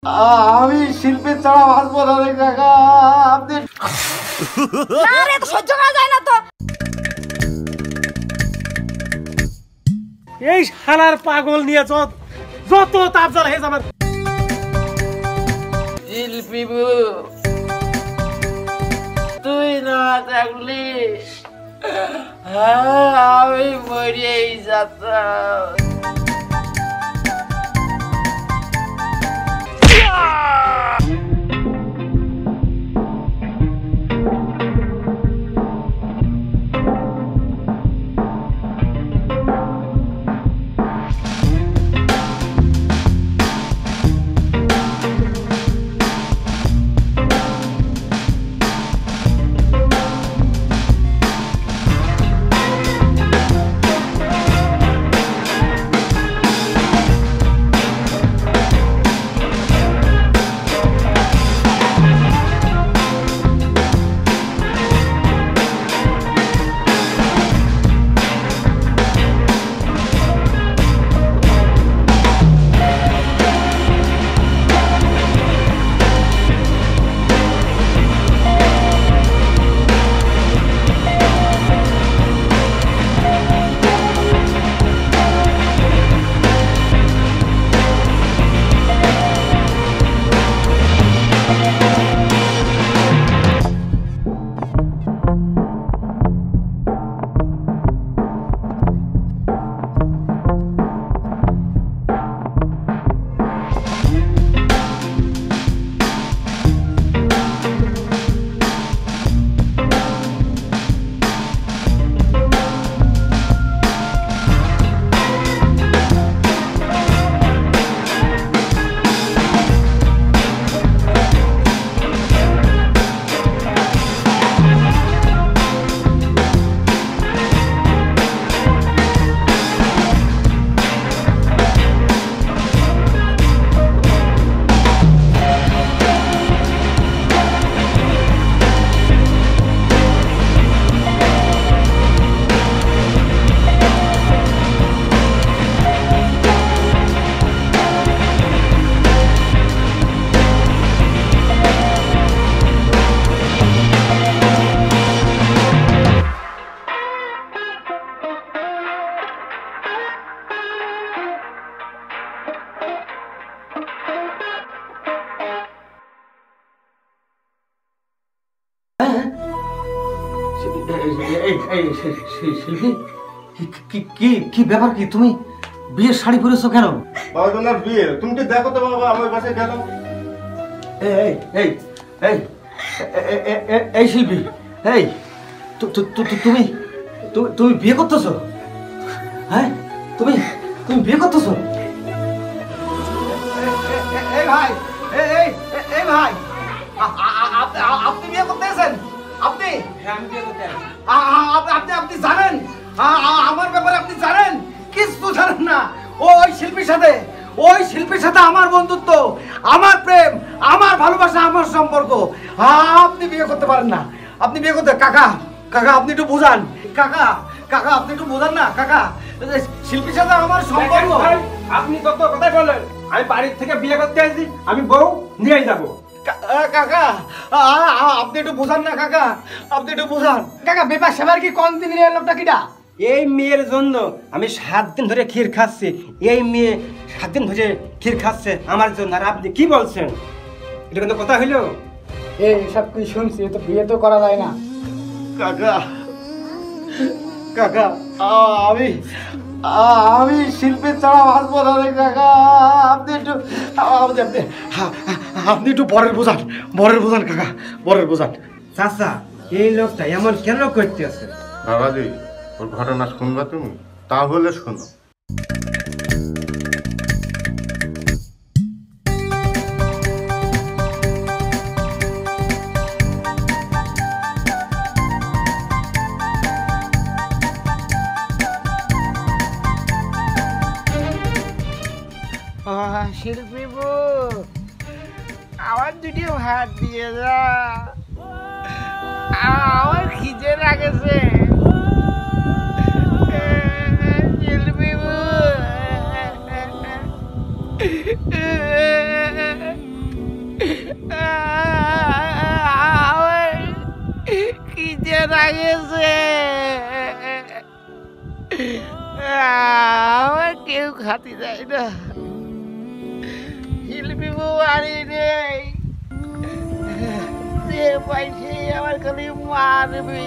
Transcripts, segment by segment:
আমি শিল্পী ছাড়া বাঁচবো না রে কাকা। আপনি না রে, তো সহ্য করা যায় না তো। এই শালার পাগল নিয়ে যত তাপ জ্বালা হয়ে যাবে। শিল্পী তুই না থাকলি আমি মরিয়েই যেতাম। শিল্পী কি ব্যাপার? কি তুমি বিয়ের শাড়ি পরেছো কেন? বাবা তোমার বিয়ে তুমি তো দেখো তো বাবা, আমার কাছে গেল। এই শিল্পী, এই তুমি তুমি বিয়ে করতেছো? হ্যাঁ, তুমি বিয়ে করতেছো? এই ভাই, এই ভাই, আপনি বিয়ে করতেছেন? আপনি আপনি জানেন আমার ব্যাপারে? আপনি জানেন? কিছু জানেন না। ওই শিল্পীর সাথে আমার বন্ধুত্ব, আমার প্রেম, আমার ভালোবাসা, আমার সম্পর্ক। আপনি বিয়ে করতে পারেন না। আপনি বিয়ে করতে কাকা আপনি একটু বোঝান। কাকা আপনি একটু বোঝান না কাকা। শিল্পীর সাথে আমার সম্পর্ক। আপনি কত কথা বলেন? আমি বাড়ির থেকে বিয়ে করতে আসছি, আমি বউ নিয়ে যাবো। কাকা আপনি একটু বোঝান না কাকা, আপনি একটু বোঝান। কাকা বেপা সেবার কি কোন দিন লোকটা কিটা? এই মেয়ের জন্য আমি 7 দিন ধরে ক্ষীর খাচ্ছি। এই মেয়ে 7 দিন ধরে ক্ষীর খাচ্ছে আমার জন্য। আর আপনি কি বলছেন? এটা কিন্তু কথা হইলো? এই সব কি শুনছি? তো বিয়ে তো করা যায় না। কাকা আমি শিল্পী ছাড়া বাঁচবো না রে কাকা। আপনি একটু বরের বোঝান কাকা, বরের বোঝান। চাচা, এই লোকটা এমন কেন করতে আছে? বাবাজি ওর ঘটনা শুনবা তুমি? তাহলে শোনো। শিল্পী আমার দুটি ভাত দিয়ে যা, আমার খিদে লাগেছে। শিল্পী আমার কি যে লাগেছে, আমার কেউ খাতি দেয় না। শিল্পী বউ বাড়ি নেই, যে পাইছে আমার খালি মারবে।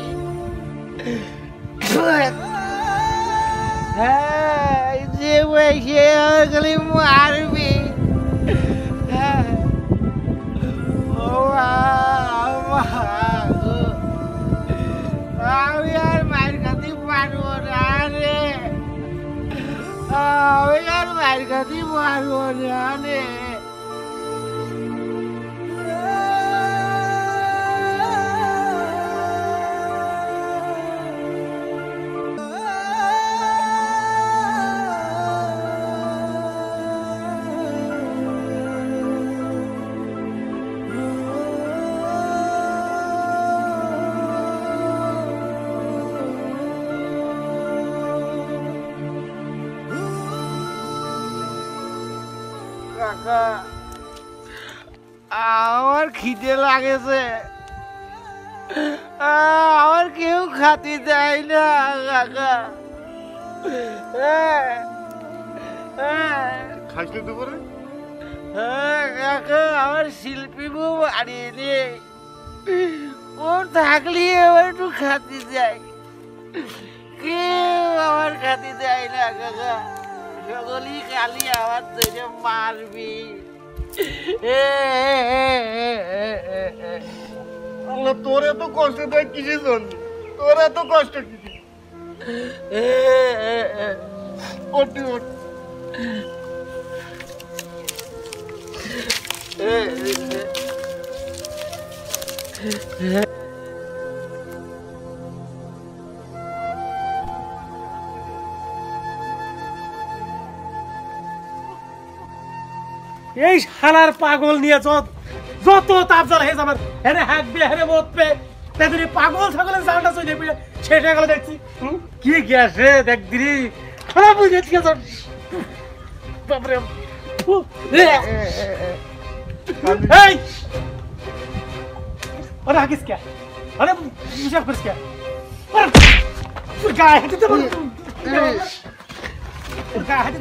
হ্যাঁ, যে পাইছে আমার খালি মারবে। হ্যাঁ, ও মা গো, আমি আর মায়ের কাছে পারবো না রে, আমি আর মায়ের কাছে পারবো না রে। কাকা, আমার খিদে লাগেছে, আমার কেউ খাতি দেয় না কাকা। খাইতে দুপুরে কাকা, আমার শিল্পী বউ বাড়িয়ে নেই, ওর থাকলে আমার একটু খাতি দেয়, কেউ আমার খাতি দেয় না কাকা। সকলই খালি আমার ধরে মারবি। আল্লাহ, তোর এত কষ্ট দেয় কিসের জন্য? তোর এত কষ্ট কিসে? ওটি ওঠ। এই শালার পাগল নিয়ে যত তাপ জ্বালা হয়ে যাবার হেরে হাঁকবে হেরে মতবে তাদের পাগল ছাগলের জালটা চলে পেয়ে ছেটে গেল দেখছি। কি গ্যাস রে দেখ দিদি খারাপ হয়ে যাচ্ছে বাপরে। এই আরে হাকিস কে, আরে হিসাব করিস কে, গায়ে হাতে দেবো, গায়ে হাতে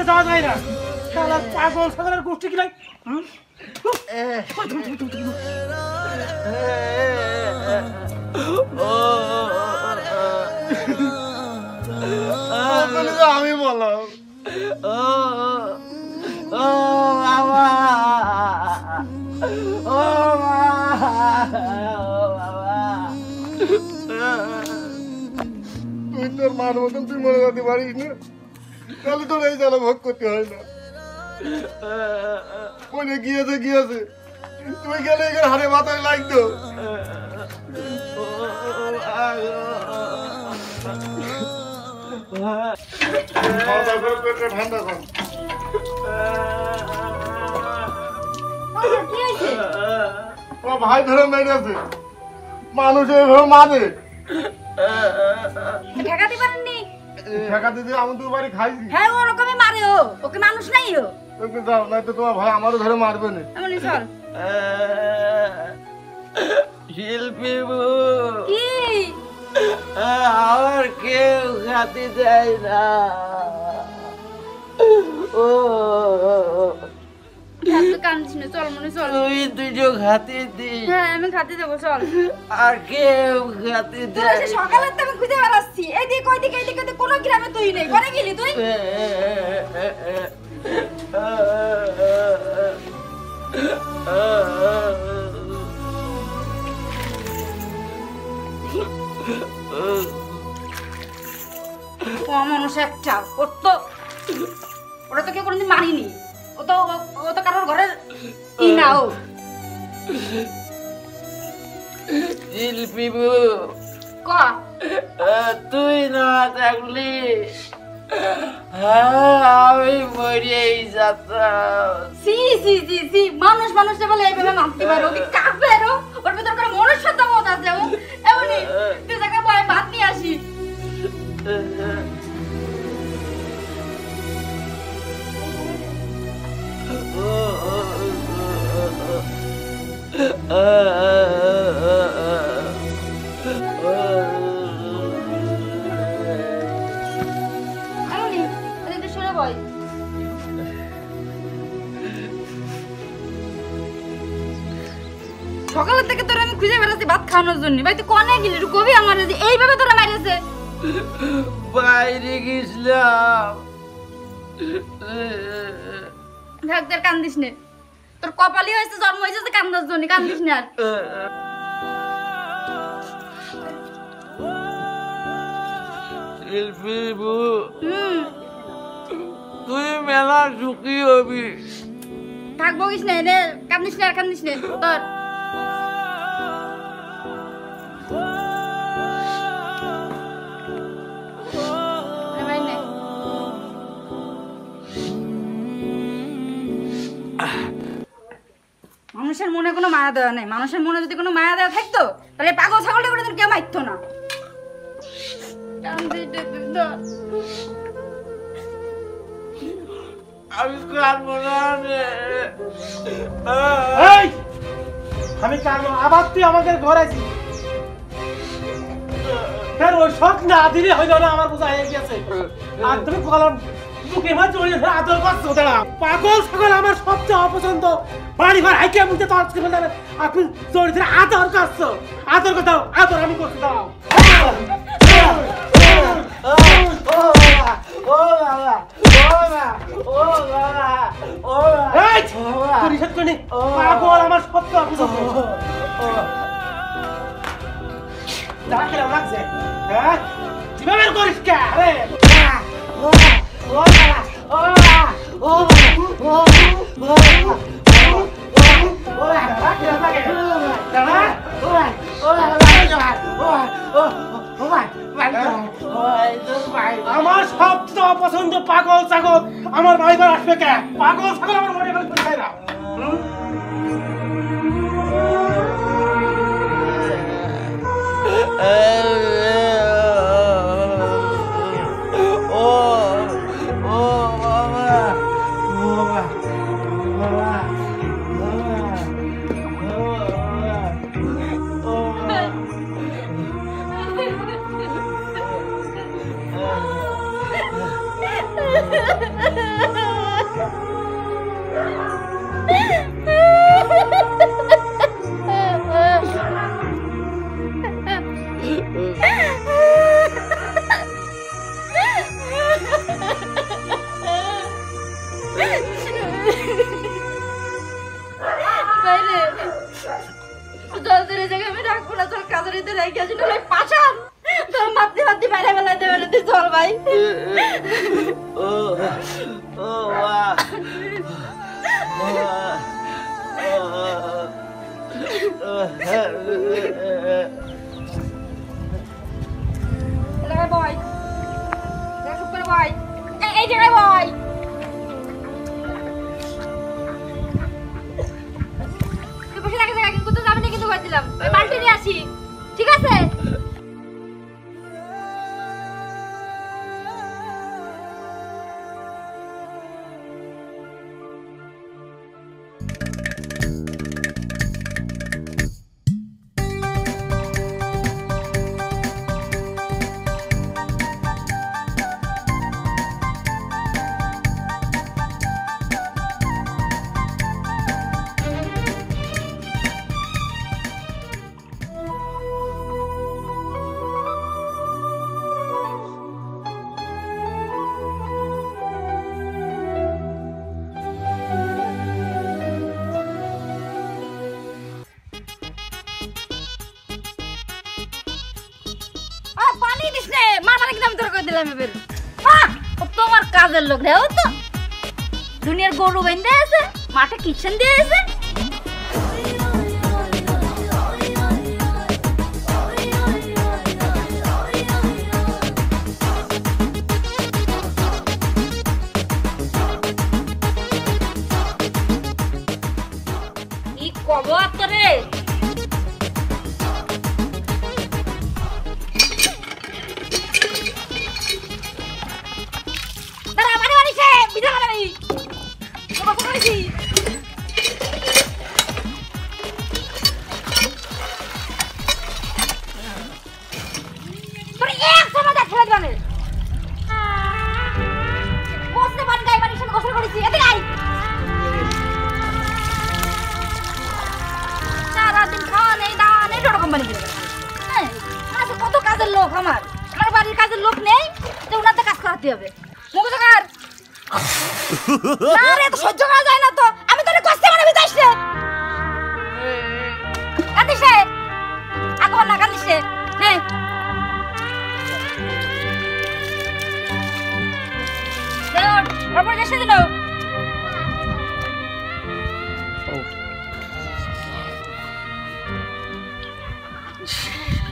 যাওয়া যায় না, পাগল ছাগলের গোষ্ঠী কি নাই। আমি বললাম ও বাবা, ও মা, ও বাবা। তুই তোর মার মতন তুই মনে করতে পারিস না, তাহলে তোর এই জ্বালা ভোগ করতে হয় না। মনে গিয়েছে গিয়েছে, তুই গেলে এখানে হারে মাথায় লাগতো। ঠান্ডা কর। কি হয়েছে? ও ভাই ধরে মেরেছে, মানুষ এইভাবে মারে। ঠেকাতে পারেননি? ঠেকা দিতে আমি তোর বাড়ি খাইছি। হ্যাঁ, ওরকমই মারে ও, ওকে মানুষ নাই ও। তুমি যাও, নয়তো তোমার ভাই আমারও ধরে মারবে না। এমনি চল। শিল্পী বউ, কি? আমার কেউ খাতি দেয় না। ও এত কান্দিস না, চল মনে চল। তুই দুটো খাতি দিস, হ্যাঁ, আমি খাতে দেবো, চল। আর কেউ খাতি তোর দেয় সে সকালের তো আমি খুঁজে বেড়াচ্ছি, এইদিকে ওইদিকে এইদিকে ওইদিকে, কোনো গ্রামে তুই নেই। ঘরে গেলি তুই? না। ও মানুষ একটা ওরা তো কেউ কোনোদিন মারিনি ও তো কারোর ঘরের ই না ও শিল্পী ক তুই না থাকলি আমি মরিয়েই যেতাম। সি সি সি সি মানুষ মানুষে বলে এইভাবে মারতে পারো কি কাফের ওর ভিতর করে মনুষ্যত্ব মত আছে ও এমনি তুই জায়গা বয় ভাত নিয়ে আসি এমনি তুই শুনে বয় সকালের থেকে তোর আমি খুঁজে বেড়াচ্ছি ভাত খাওয়ানোর জন্য ভাই তুই কনে গেলি একটু কবি আমার এইভাবে তোরা মারিয়েছে বাইরে গেছিলাম। ভাগদের কান্দিস নে তোর কপালই হয়েছে জন্ম হয়েছে যে কান্দার জন্য কান্দিস না আর শিল্পী হুম তুই মেলা সুখী হবি। থাকবো কিস না এনে কান্দিস না আর কান্দিস না তোর মানুষের মনে কোনো মায়া দেওয়া নেই মানুষের মনে যদি কোনো মায়া দেওয়া থাকতো তাহলে পাগল ছাগলটা করে কেউ মারতো না আমি কাঁদবো না রে। এই আমি কারণ আবার তুই আমাদের ঘরে আছিস ওই সব না দিলে হইল না আমার বোঝা হয়ে গেছে আর তুমি বললাম বুকে মাছ জড়িয়ে ধরে আদর করছো দাঁড়া পাগল ছাগল আমার সবচেয়ে অপছন্দ বাড়ি ঘর হাইকে মুখে তো আজকে বলতে আপনি জড়িয়ে ধরে আদর করছো আদর করতাও আদর আমি করতে দাও পাগল আমার সবচেয়ে অপছন্দ দাঁড়া কিরম লাগছে হ্যাঁ কিভাবে করিস কে আরে আমার সবচেয়ে অপছন্দ পাগল ছাগল আমার বাড়ি ঘর আসবে কে পাগল ছাগল আমার মনে গেল খায় না ঠিক আছে জানে কিন্তু আমি তোর করে দিলাম এবার ও তোমার কাজের লোক রে ও তো দুনিয়ার গরু বেঁধে আছে মাঠে কিচেন দিয়ে আছে কি কব তোরে কত কাজের লোক আমার বাড়ির কাজের লোক নেই যে ওনাতে কাজ করাতে হবে মুখোশকার না রে তো সহ্য করা যায় না তো আমি তোরে কষ্ট মানে বিদাইস রে কাঁদিস রে এখন না কাঁদিস রে হ্যাঁ ওপর যাস দিন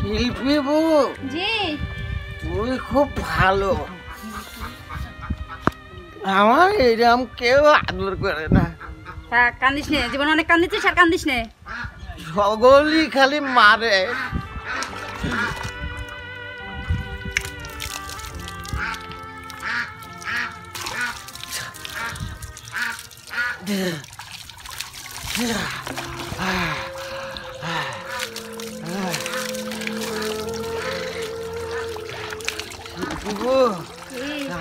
শিল্পী বউ জি তুই খুব ভালো আমার এরকম কেউ আদর করে না থাক কান্দিস নে জীবন অনেক কান্দিছিস আর কান্দিস নে সকলই খালি মারে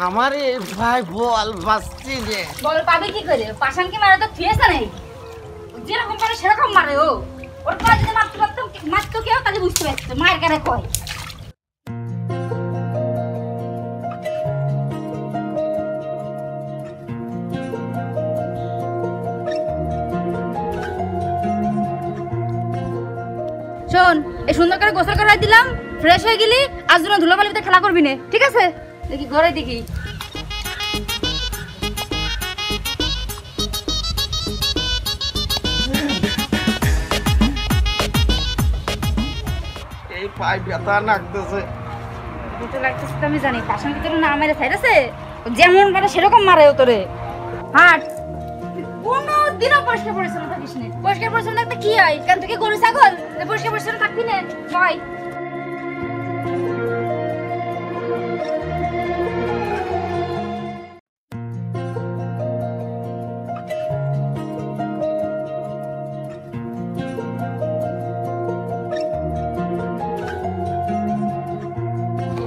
আমার ভাই বল বাঁচছি যে বল পাবি কি করে পাশান কি মারে তো থিয়েছে নেই যেরকম পারে সেরকম মারে ও ওর পরে যদি মারতে পারতাম মারতো কেউ তাহলে বুঝতে পারতো মায়ের কারে কয় শোন এই সুন্দর করে গোসল করে দিলাম ফ্রেশ হয়ে গেলি আজ জন্য ধুলোবালিতে খেলা করবি না ঠিক আছে দেখি ঘরে দেখি এই পায়ে ব্যথা লাগতেছে যেটা লাগতেছে তো আমি জানি পাশান ভিতরে না মেরে ছাইড়াছে যেমন পারে সেরকম মারে ও তোরে হাট কোনো দিনও পরিষ্কার পরিচ্ছন্ন থাকিস না পরিষ্কার পরিচ্ছন্ন থাকতে কি হয় কেন থেকে গরু ছাগল পরিষ্কার পরিচ্ছন্ন থাকবি না হয়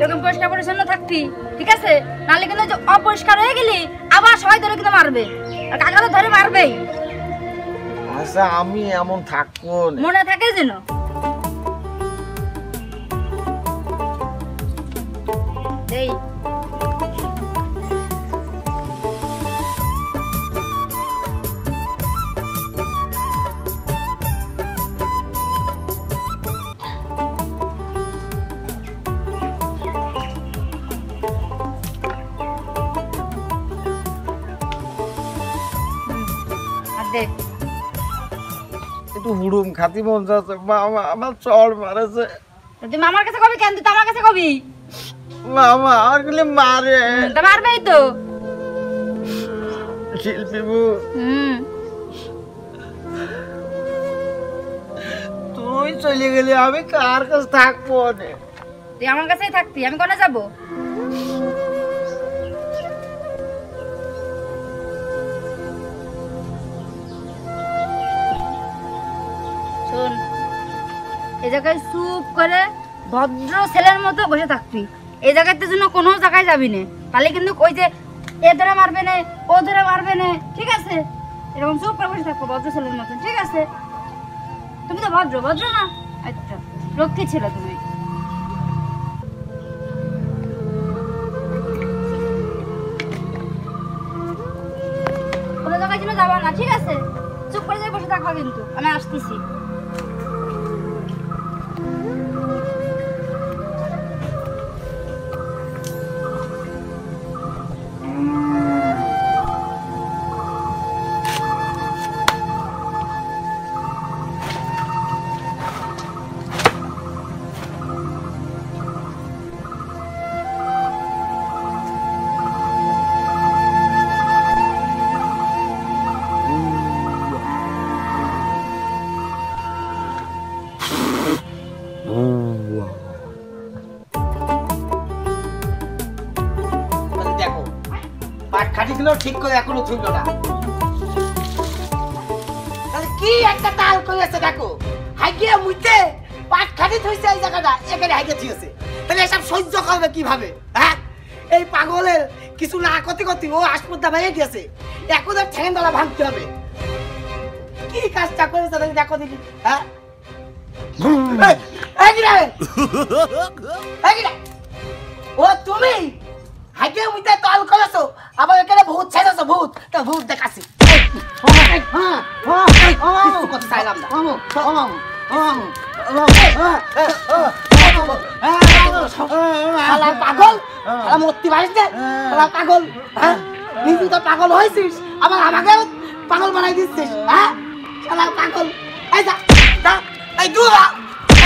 এরকম পরিষ্কার পরিচ্ছন্ন থাকতি ঠিক আছে নাহলে কিন্তু অপরিষ্কার হয়ে গেলি আবার সবাই ধরে কিন্তু মারবে আর কাকা তো ধরে মারবেই আচ্ছা আমি এমন থাকবো না মনে থাকে যেন এই একটু হুড়ুম খাতি মন যাচ্ছে মামা আমার চড় মারেছে তুই মামার কাছে কবি কেন তুই তো আমার কাছে কবি মামা আর গুলি মারে তা মারবেই তো শিল্পী তুই চলে গেলে আমি কার কাছে থাকবো না তুই আমার কাছেই থাকতি আমি কোনে যাবো শোন এই জায়গায় চুপ করে ভদ্র ছেলের মতো বসে থাকবি এই জায়গাতে জন্য কোনো জায়গায় যাবি না তাহলে কিন্তু ওই যে এ ধরে মারবে না ও ধরে মারবে না ঠিক আছে এরকম চুপ করে বসে থাকবো ভদ্র ছেলের মতো ঠিক আছে তুমি তো ভদ্র ভদ্র না আচ্ছা লক্ষ্মী ছিল তুমি কোনো জায়গায় জন্য যাবা না ঠিক আছে চুপ করে যাই বসে থাকবা কিন্তু আমি আসতেছি হয়েছিল ঠিক করে এখনো থুইল না। তাহলে কি একটা তাল করেছে দেখো, হাইগিয়া মুইতে পাট খাটি থইছে এই জায়গাটা, এখানে হাইগিয়া থিয়েছে। তাহলে এসব সহ্য করবে কিভাবে? হ্যাঁ, এই পাগলের কিছু না করতে করতে ও হাসপাতাল হয়ে গেছে, এখন আর ঠেঙ্গালা ভাঙতে হবে। কি কাজটা করেছে দেখো দেখি। হ্যাঁ, ও তুমি হাইকে মুইতে তাল করেছো, আবার এখানে ভূত ছেড়েছো, ভূত তো ভূত দেখাছি। কথা চাইলাম না। পাগল মূর্তি পাইস না, পাগল। হ্যাঁ, নিজে তো পাগল হয়েছিস, আবার আমাকে পাগল বানাই দিচ্ছিস। হ্যাঁ, পাগল। এই যা, এই দূর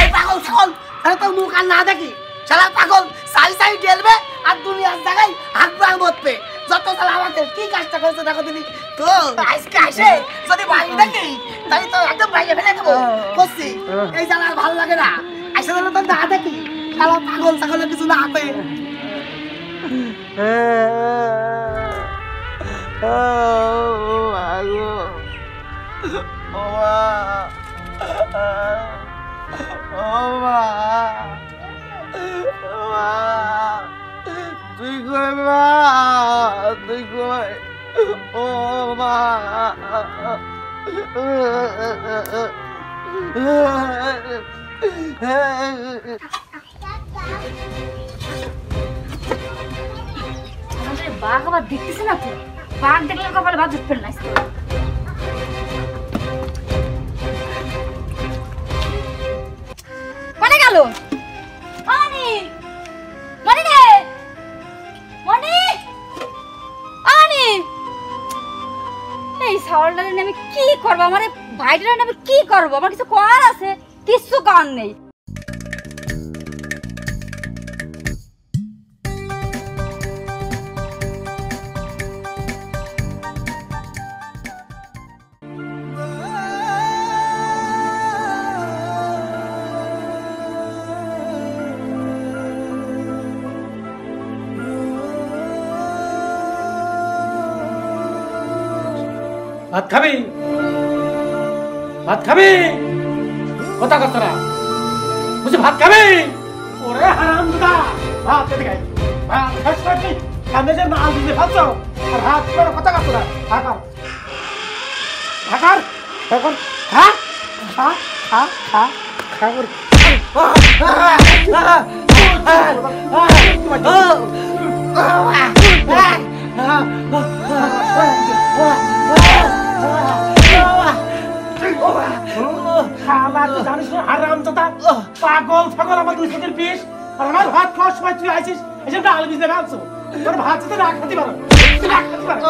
এই পাগল ছাগল, তাহলে তোর মুখ আর না দেখি। শালা পাগল সাই সাই ঢেলবে আর দুনিয়ার জায়গায় হাত বাং মতবে। যত শালা আমাদের কি কাজটা করেছে দেখো দিদি। তো আজকে আসে যদি বাইরে দেখি তাই তো একদম বাইরে ফেলে দেবো বসছি। এই শালা আর ভালো লাগে না, আসে তো না দেখি। শালা পাগল ছাগলের কিছু না হবে। তুই কই মা, তুই কই? ও মা, আমাদের বাঘ আবার দেখতেছে না তো, বাঘ দেখলে কপালে বাঘ ধরতে না। কোনে গেল? মনি, মনি রে, মনি, মনি। এই সাওয়ালটা নিয়ে আমি কি করবো? আমার ভাইটার নিয়ে আমি কি করবো? আমার কিছু করার আছে? কিছু করার নেই। ভাত খাবি? ভাত খাবি? কথা কথা না বুঝি, ভাত খাবি? ওরে হারামজাদা, ভাত খেতে খাই। ভাত খাস নাকি? সামনে যে মাল দিতে ভাবছ আর ভাত করে কথা কথা না। ভাকার ভাকার এখন খা খা খা খা খা করে পাগল ছাগল আমার দুই চোখের পিস, আর আমার ভাত খাওয়ার সময় তুই আইছিস এসে ডাল ভিজে খাচ্ছ। তোর ভাত সাথে রাখ খাতে পারো, রাখ খাতে পারো।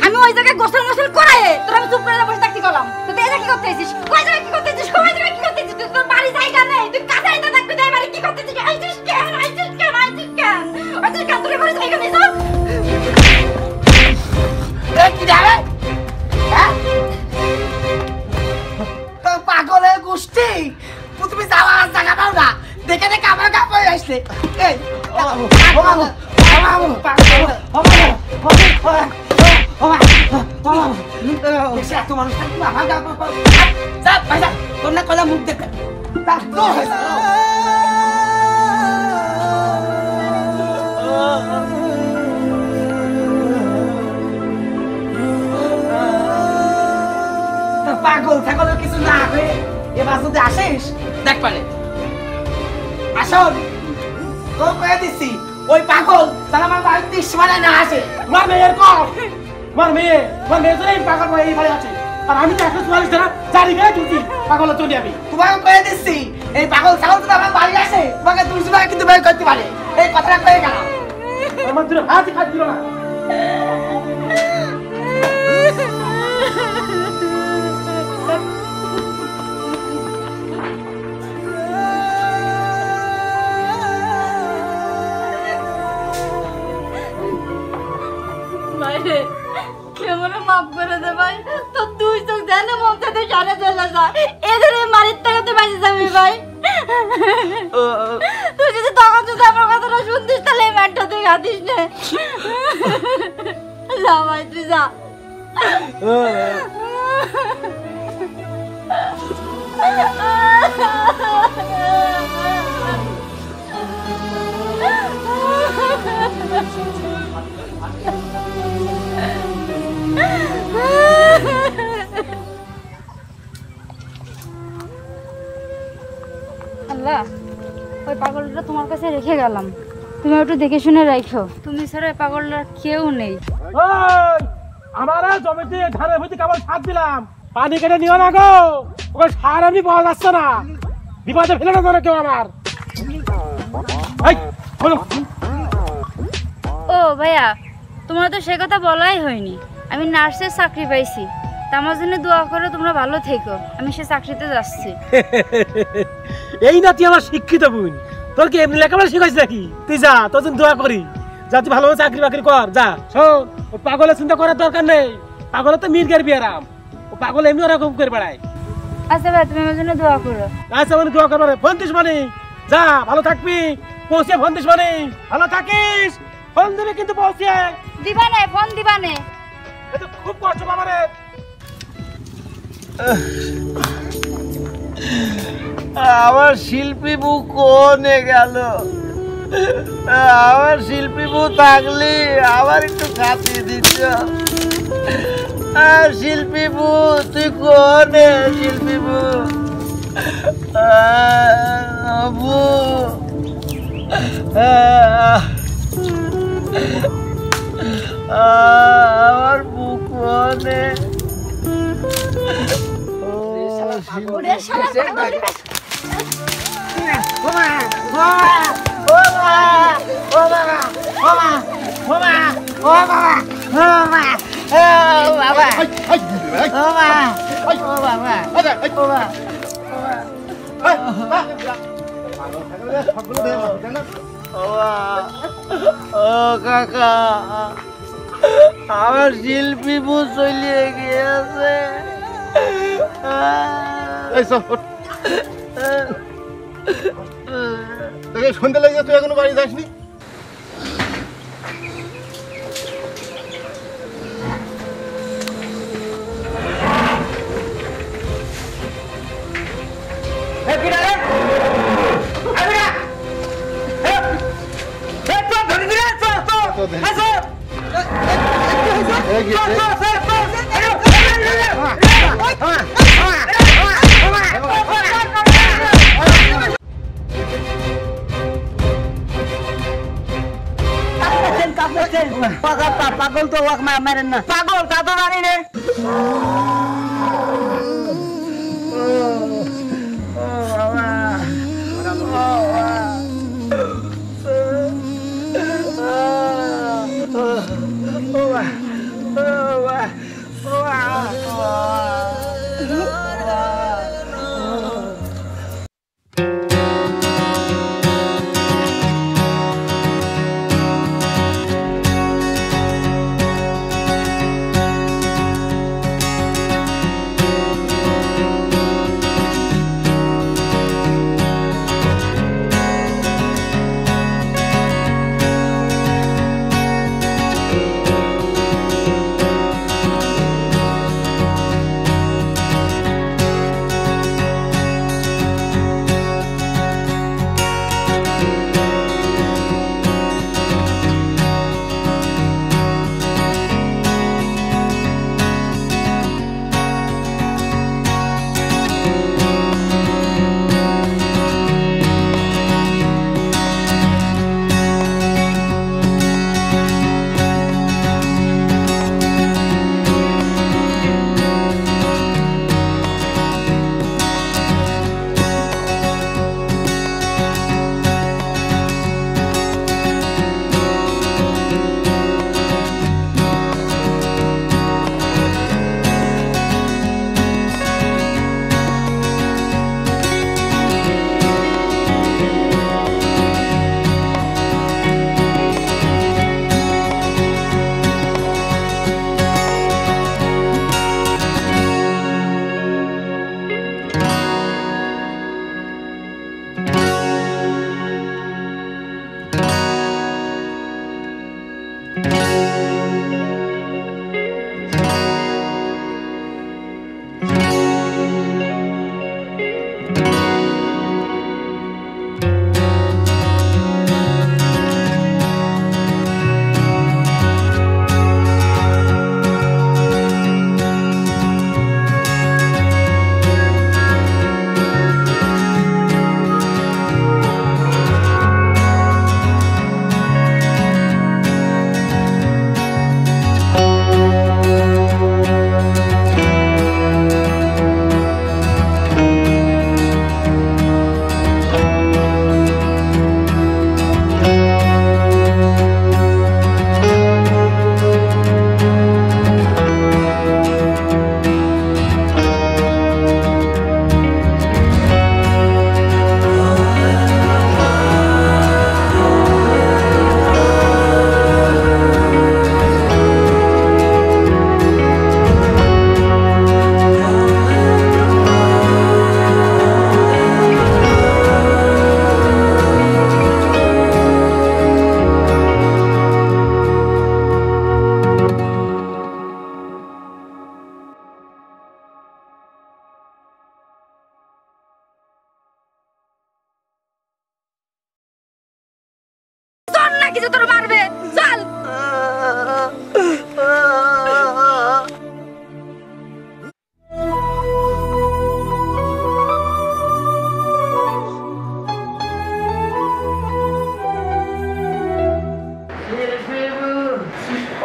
আমি ওই জায়গায় গোসল মোসল করাই তোর আমি চুপ করে বসে থাকতে গেলাম। তো তুই এটা কি করতে আইছিস? ওই জায়গায় কি করতে আইছিস? ওই জায়গায় কি করতে আইছিস? তুই তোর বাড়ি জায়গা নেই, তুই কাছে আইতে থাকবি, তাই বাড়ি কি করতে আইছিস? আইছিস কেন? আইছিস কেন? আইছিস কেন? আইছিস কেন? তোর বাড়ি জায়গা নেই সব? কি যাবে? হ্যাঁ, পাগলের গোষ্ঠী, তুমি যাওয়ার জায়গা পাও না, দেখে দেখে আমার কাপড় আসলে। এই তোমরা কলা মুখ দেখে পাগল ছাগলের কিছু না হবে। এবার যদি আসিস দেখ পারে আসল তো কয়ে দিচ্ছি, ওই পাগল তারা আমার বাড়িতে সীমানায় না আসে। আমার মেয়ের কর, আমার মেয়ে এই পাগল এই বাড়ি আছে, আর আমি তো 144 টাকা জারি করে দিচ্ছি পাগল চলে যাবি। তোমাকে কয়ে দিচ্ছি, এই পাগল ছাগল যদি আমার বাড়ি আসে তোমাকে 200 টাকা কিন্তু বের করতে পারে। এই কথাটা কয়ে গেলাম। আমার দুটো হাতই খাচ্ছিল না। কেমন মাফ করে দে ভাই, তো দুই চোখ দেন মমতাতে সারা চলে যায়, এদের মারির টাকাতে বাঁচে যাবি ভাই। তুই যদি তখন যদি আমার কথাটা শুনতিস তাহলে এই ম্যাটটা তুই খাতিস না। যা ভাই তুই যা। আল্লাহ, ওই পাগলটা তোমার কাছে রেখে গেলাম, তুমি একটু দেখে শুনে রাখো। তুমি ছাড়া এই পাগলটার কেউ নেই। আমার জমিতে ধানের ভর্তি কেবল সার দিলাম, পানি কেটে নিও না গো, ওকে সার এমনি পাওয়া যাচ্ছে না, বিপদে ফেলে না ধরে কেউ আমার। ও ভাইয়া, তোমার তো সে কথা বলাই হয়নি, আমি নার্সের চাকরি পাইছি, তা আমার জন্য দোয়া করো, তোমরা ভালো থেকো, আমি সে চাকরিতে যাচ্ছি। এই না তুই আমার শিক্ষিত বোন, তোর কি এমনি লেখাপড়া শিখাইছি নাকি? তুই যা, তোর জন্য দোয়া করি, যা তুই ভালো চাকরি বাকরি কর, যা। শোন, ও পাগলের চিন্তা করার দরকার নেই, পাগলের তো মির্গের বিয়ারাম, ও পাগল এমনি ওরকম করে বেড়ায়। আচ্ছা ভাই, তুমি আমার জন্য দোয়া করো। আচ্ছা মানে দোয়া করবে, ফোন দিস মানে, যা ভালো থাকবি, পৌঁছে ফোন দিস মানে, ভালো থাকিস, ফোন দিবি কিন্তু পৌঁছে। দিবানে, ফোন দিবানে। এটা খুব কষ্ট বাবারে। আমার শিল্পী বউ কোনে গেল? আমার শিল্পী বউ থাকলে আবার একটু খাতিয়ে দিত। শিল্পী বউ তুই কোনে? শিল্পী বউ, বউ, আমার বউ কোনে? কাকা, আমার শিল্পী বউ চলিয়ে গিয়েছে। সন্ধ্যা লেগে তুই এখনো বাড়ি যাসনি? পাগল তো মারেন না, পাগল তা তো জানি রে।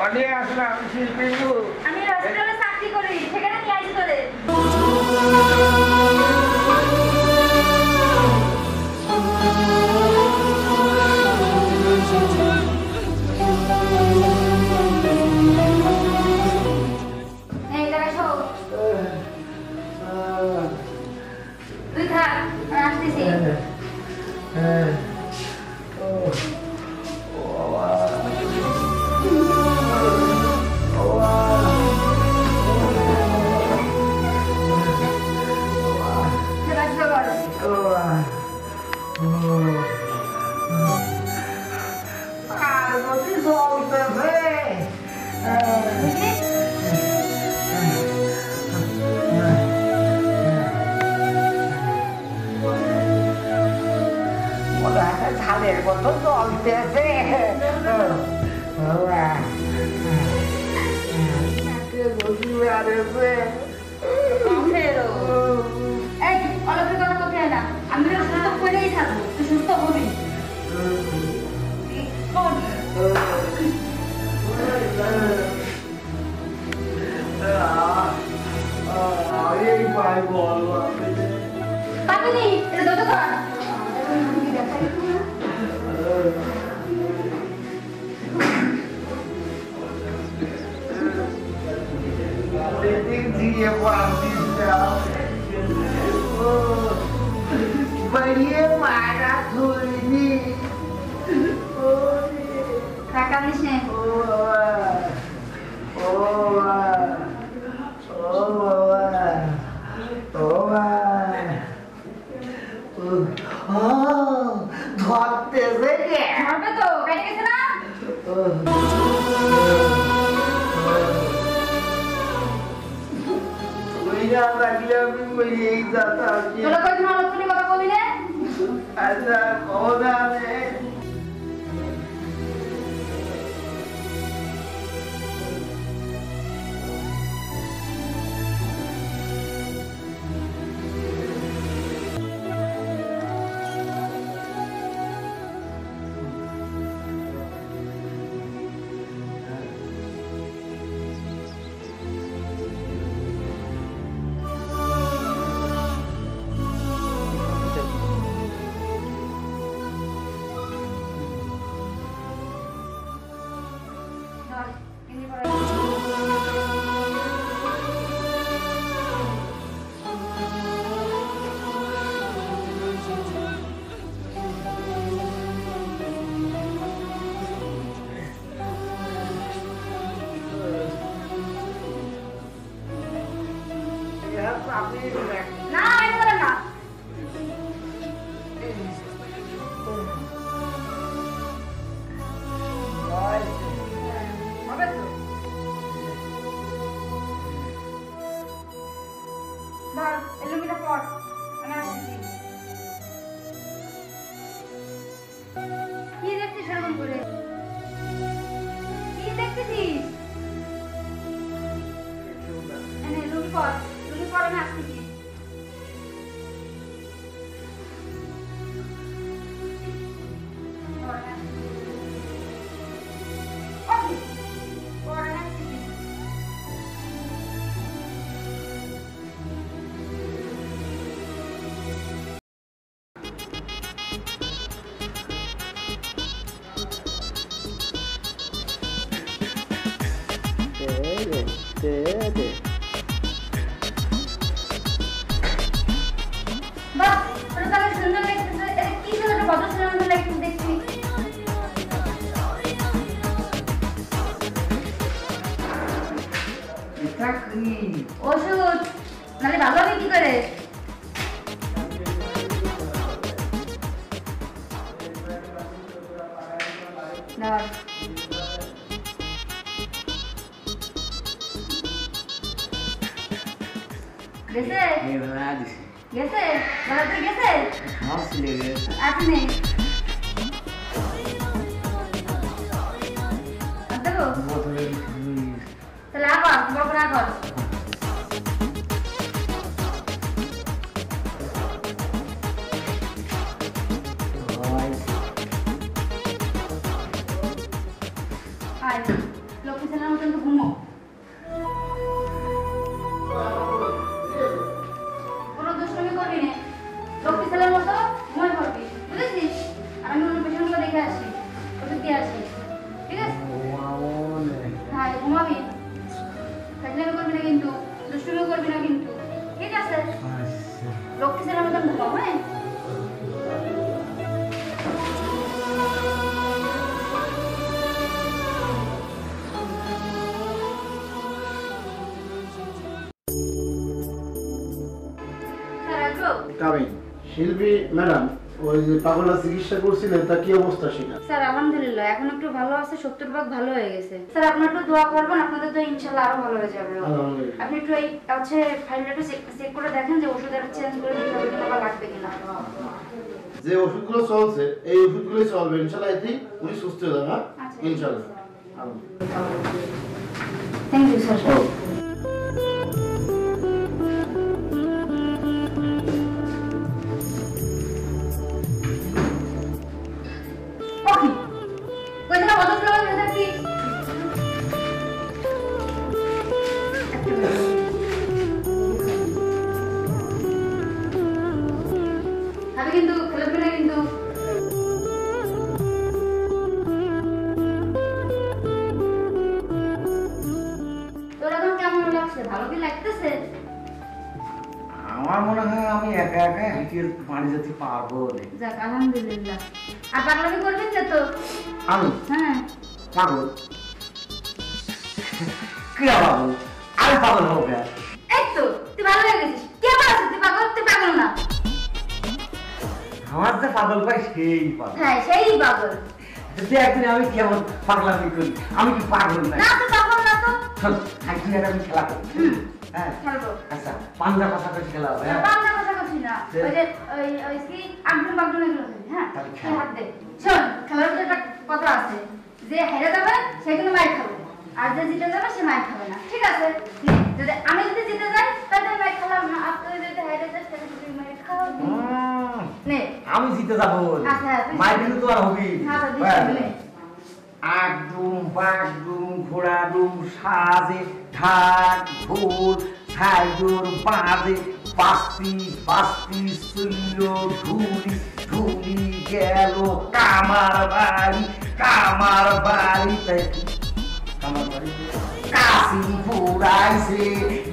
অনেক আসলাম শিল্পী আমি হসপিটালে চাকরি করি, সেখানে নিয়ে আইছি তোরে। এই জায়গায় শোক। তুই থাক, আমি আসতেছি। ঝালের মতো চলতেছে আমি সুস্থ করেই থাকবো, তুই সুস্থ হবি। পাবিনি, এটা দোটো কর। টাকা দিস নে। ধরবে তো, কেটে গেছে না? তোরা কয়দিন হলো তুমি কথা বলবি না? না, এটা করে না। হবে তো। ধর, এই লুঙ্গিটা পর, আমি আসছি। কি দেখছিস এরকম করে? কি দেখতেছিস? এনে লুঙ্গি পর, লুঙ্গি পর, আমি আসতেছি। বাহ, তোর তাহলে সুন্দর লাগতেছে। এটা কি সুন্দর একটা ভদ্র ছেলের মতো লাগতেছে দেখছি। ওষুধ নাহলে ভালো হবে কি করে? ধর। গেছে? গেছে? দাদা গেছে? আপনি দেখো তাহলে আবার বড় করে আবার আয় লক্ষ্মী ছেলের মতন তো ঘুমো। কোনো দুষ্টুমি করবি না, লক্ষ্মী ছেলের মতো ঘুমাই পড়বি, বুঝেছিস? আর আমি অন্য পেশেন্টগুলো দেখে আসি, ওষুধ দিয়ে আসি, ঠিক আছে? হ্যাঁ ঘুমাবি, ফাজলামি করবি না কিন্তু, দুষ্টুমি করবি না কিন্তু, ঠিক আছে? লক্ষ্মী ছেলের মতন ঘুমাও, হ্যাঁ? শিল্পী ম্যাডাম, ওই যে পাগলা চিকিৎসা করছিলেন তা কি অবস্থা সেটা? স্যার আলহামদুলিল্লাহ এখন একটু ভালো আছে, 70% ভালো হয়ে গেছে। স্যার আপনি একটু দোয়া করবেন, আপনাদের তো ইনশাআল্লাহ আরো ভালো হয়ে যাবে। আলহামদুলিল্লাহ। আপনি একটু এই হচ্ছে ফাইলটা একটু চেক করে দেখেন যে ওষুধ আর চেঞ্জ করে দিতে হবে কিনা বা লাগবে কিনা। যে ওষুধগুলো চলছে এই ওষুধগুলোই চলবে ইনশাআল্লাহ, এতেই উনি সুস্থ হয়ে যাবেন। আচ্ছা, ইনশাআল্লাহ। Thank you sir. ওকে কোথায় কত ফ্লোর ভেতর কি হবে কিন্তু খেলবে না কিন্তু। তোর এখন কেমন লাগছে, ভালো কি লাগতেছে? আমার মনে হয় আমি একা একা হেঁটে বাড়ি যেতে পারবো। যাক আলহামদুলিল্লাহ। আর পাগলামি করবেন না তো? আমি হ্যাঁ পাগল? কি পাগল? আমি পাগল হবো কেন? এই তো তুই ভালো হয়ে গেছিস। কে বলেছে তুই পাগল? তুই পাগল না। আমার যে পাগল ভাই সেই পাগল। হ্যাঁ সেই পাগল। একদিন আমি কেমন পাগলামি করি, আমি কি পাগল না? না তো পাগল না তো। চল একদিন আমি খেলা করি। হ্যাঁ খেলবো। আচ্ছা পাঞ্জা কথা করে খেলা হবে। বাংলা কথা বলছি না, ওই যে ওই কি আগডুম বাগডুম এগুলো খেলি। হ্যাঁ তাহলে তুই খেল। হাত দে। শোন খেলার ভিতরে একটা কথা আছে, যে হেরে যাবে সে কিন্তু মাইর খাবে, আর যে জিতে যাবে সে মাইর খাবে না, ঠিক আছে? যদি আমি যদি জিতে যাই তাহলে মাইর খেলাম না, আর তুই যদি হেরে যাস তাহলে তুই মাইর খাবি। নে আমি জিতে যাবো। আচ্ছা মাই কিন্তু তো আর হবি। হ্যাঁ তো দিছি নে। আগডুম বাগডুম ঘোড়াডুম সাজে ঢাক ঢোল ছাইদুর বাজে বাস্তি বাস্তি শৈল ঢুলি ঢুলি গেল কামার বাড়ি কামার বাড়িতে কামার বাড়ি কাশি পুরাইছে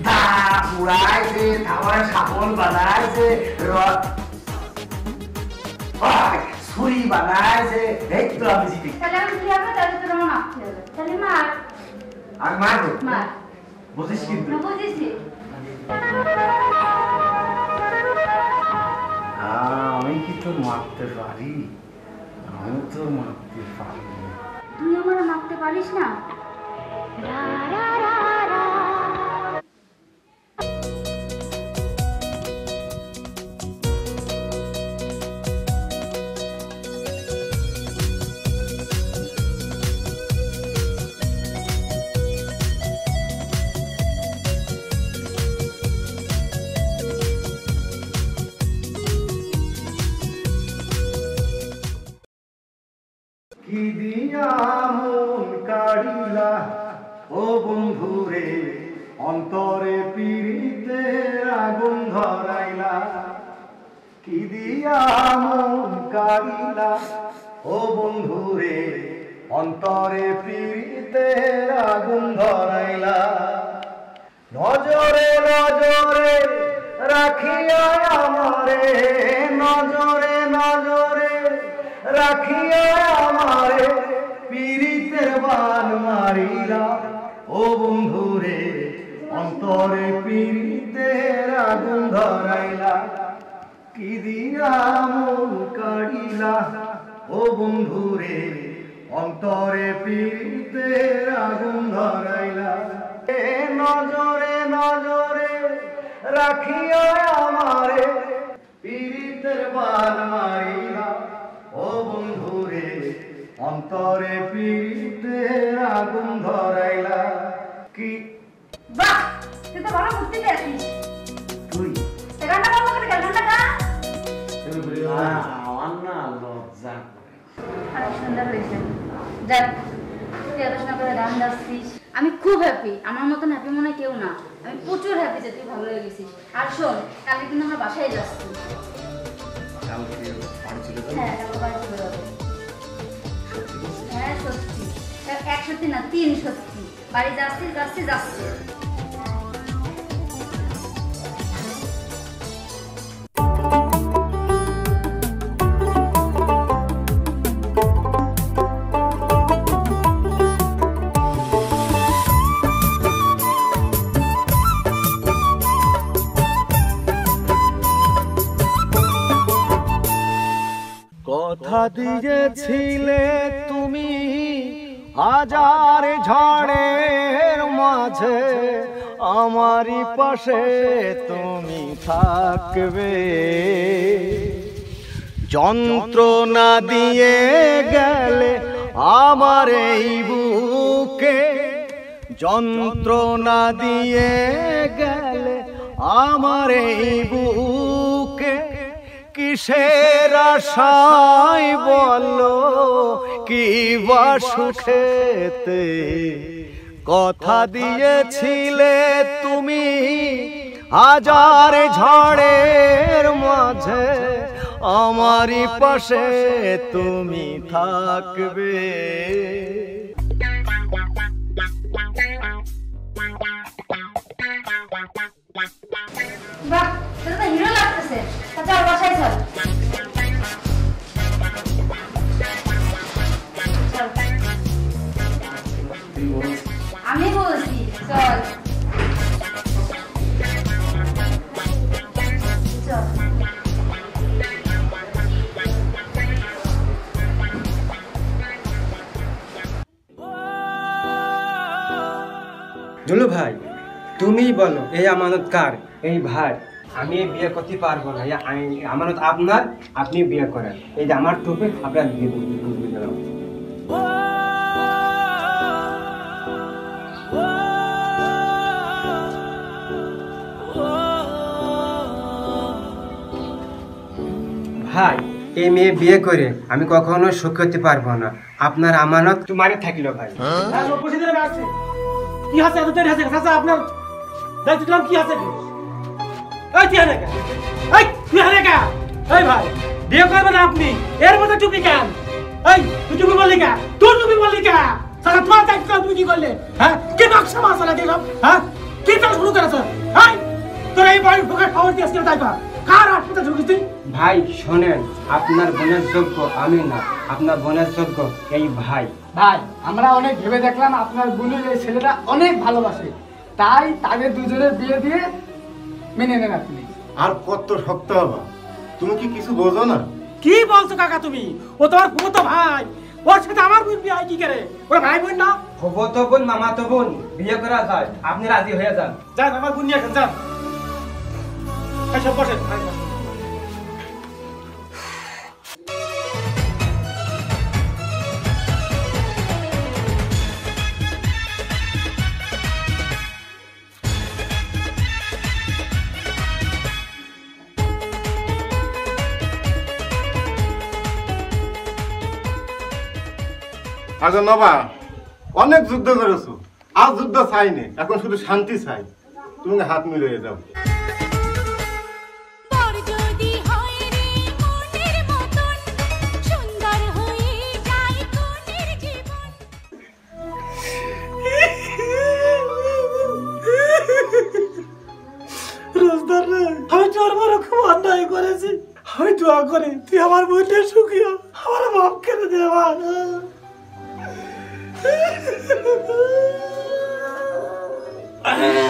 দা পুরাইছে ধাওয়ার সাবল বানাইছে ছুরি বানাইছে। এই তো আমি জিতে। তাহলে আমি কি হবে? তাহলে তোর আমার মারতে হবে। তাহলে মার। আর মারবো মার। বুঝিস কিন্তু? না বুঝেছি। আমি কি তোর মারতে পারি? আমি তোর মারতে পারি না। তুই আমার মারতে পারিস না? কি দিয়া মন কাড়িলা ও বন্ধুরে, অন্তরে পিড়িতে আগুন ধরাইলা। কি দিয়া মন কাড়িলা ও বন্ধুরে, অন্তরে পিড়িতে আগুন ধরাইলা। নজরে নজরে রাখিয়া আমারে, নজরে নজরে রাখিয়া আমারে পীড়িতের বান মারিলা। ও বন্ধুরে অন্তরে পীড়িতের আগুন ধরাইলা। কি দিয়া মন কাড়িলা ও বন্ধুরে, অন্তরে পীড়িতের আগুন ধরাইলা। নজরে নজরে রাখিয়া আমারে পীড়িতের বান মারিলা। ও বন্ধুরে অন্তরে পীড়িতের আগুন ধরাইলা। কি বাহ তুই তো ভালো বুদ্ধি পেয়েছিস। তুই গানটা বন্ধ করে গেল গানটা। আমার না লজ্জা করে। আরে সুন্দর হয়েছে। যাক তুই এত সময় করে গান গাচ্ছিস। আমি খুব হ্যাপি, আমার মতন হ্যাপি মনে হয় কেউ না। আমি প্রচুর হ্যাপি যে তুই ভালো হয়ে গেছিস। আর শোন, কালকে কিন্তু আমরা বাসায় যাচ্ছি। হ্যাঁ, কালকে বাড়ি চলে যাবো। হ্যাঁ সত্যি, এক সত্যি না 3 সত্যি। বাড়ি যাচ্ছি যাচ্ছি যাচ্ছি। কথা দিয়েছিলে তুমি হাজার ঝড়ের মাঝে আমারই পাশে তুমি থাকবে, যন্ত্রণা দিয়ে গেলে আমার এই বুকে, যন্ত্রণা দিয়ে গেলে আমার এই বুকে, কিসের আশায় বলো কি বা সুখেতে। কথা দিয়েছিলে তুমি হাজার ঝড়ের মাঝে আমারই পাশে তুমি থাকবে। বাহ, তোর তো হিরো লাগতেছে। চল বাসায় চল। আমি বলছি চল চল। দুলু ভাই, তুমিই বলো এই আমানত কার? এই ভাই, আমি বিয়ে করতে পারবো না। এই আমানত আপনার, আপনি বিয়ে করেন। এই যে আমার টুপি আপনার দিয়ে দিলাম। ভাই, এই মেয়ে বিয়ে করে আমি কখনো সুখ করতে পারবো না। আপনার আমানত তোমারই থাকলো ভাই। কি আছে এত দেরি আছে? চাচা আপনার দায়িত্ব দিলাম, কি আছে? এই তুই হারে কা, এই তুই হারে কা, এই ভাই বিয়ে করবেন আপনি, এর মধ্যে টুপি কেন? এই তুই টুপি বললি কা, তোর টুপি বললি কা? চাচা তোমার দায়িত্ব তুমি কি করলে? হ্যাঁ, কি নকশা মাসালা দিলাম? হ্যাঁ, কি কাজ শুরু করেছ? এই তোর এই বাড়ি ঢোকার খবর দিয়ে আজকে তাইবা কার হাসপাতাল ঢুকিস তুই? ভাই শোনেন, আপনার বোনের যোগ্য আমি না, আপনার বোনের যোগ্য এই ভাই। ভাই, আমরা অনেক ভেবে দেখলাম আপনার বোনের এই ছেলেটা অনেক ভালোবাসে, তাই তাদের দুজনের বিয়ে দিয়ে মেনে নেন আপনি। আর কত শক্ত হবা, তুমি কি কিছু বোঝো না? কি বলছো কাকা তুমি? ও তোমার ফুফাতো ভাই, ওর সাথে আমার বোন বিয়ে হয় কি করে? ওরা ভাই বোন না? হবো তো বোন, মামা তো বোন, বিয়ে করা যায়। আপনি রাজি হয়ে যান। যান আমার বোন নিয়ে আসেন, যান। সব বসেন। আগে নবা অনেক যুদ্ধ করেছো, আর যুদ্ধ চাইনি, এখন শুধু শান্তি চাই। তুমি হাত মিলিয়ে যাও। রোজদার রে, আমি তোর বড় খুব অন্যায় করেছি। আমি দোয়া করি তুই আমার বোনের সুখী হ, আমার মাফ করে দে। আমার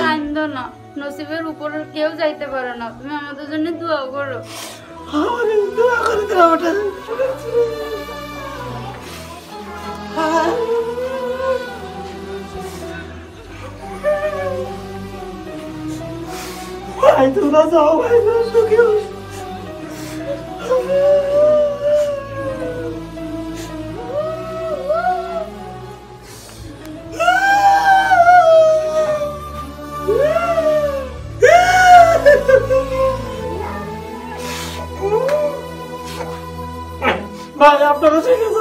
কান্দো না, নসিবের উপরে কেউ যাইতে পারে না। তুমি আমাদের জন্য দোয়া করো। আমার দোয়া করে দে। ওটা ভাই, তোমরা যাও ভাই, সুখী হ। ভাই আপনারা ঠিক আছে?